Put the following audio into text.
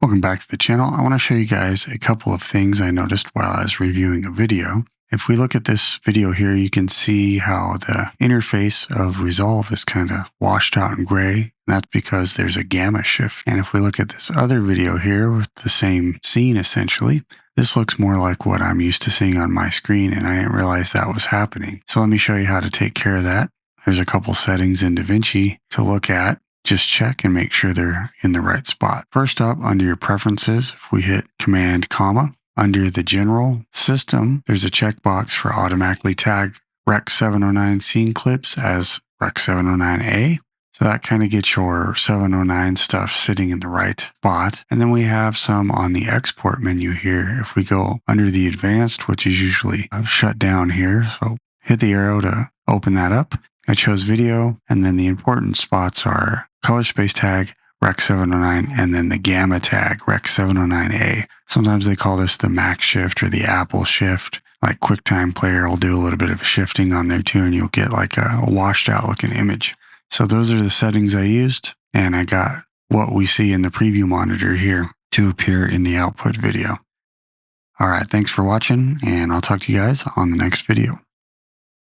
Welcome back to the channel. I want to show you guys a couple of things I noticed while I was reviewing a video. If we look at this video here, you can see how the interface of Resolve is kind of washed out in gray. That's because there's a gamma shift. And if we look at this other video here with the same scene, essentially, this looks more like what I'm used to seeing on my screen, and I didn't realize that was happening. So let me show you how to take care of that. There's a couple settings in DaVinci to look at. Just check and make sure they're in the right spot. First up, under your preferences, if we hit Command, comma, under the general system, there's a checkbox for automatically tag Rec 709 scene clips as Rec 709A. So that kind of gets your 709 stuff sitting in the right spot. And then we have some on the export menu here. If we go under the advanced, which is usually shut down here, so hit the arrow to open that up. It shows video, and then the important spots are color space tag, Rec 709, and then the gamma tag, Rec 709A. Sometimes they call this the Mac shift or the Apple shift. Like QuickTime Player will do a little bit of shifting on there too, and you'll get like a washed out looking image. So those are the settings I used, and I got what we see in the preview monitor here to appear in the output video. All right, thanks for watching, and I'll talk to you guys on the next video.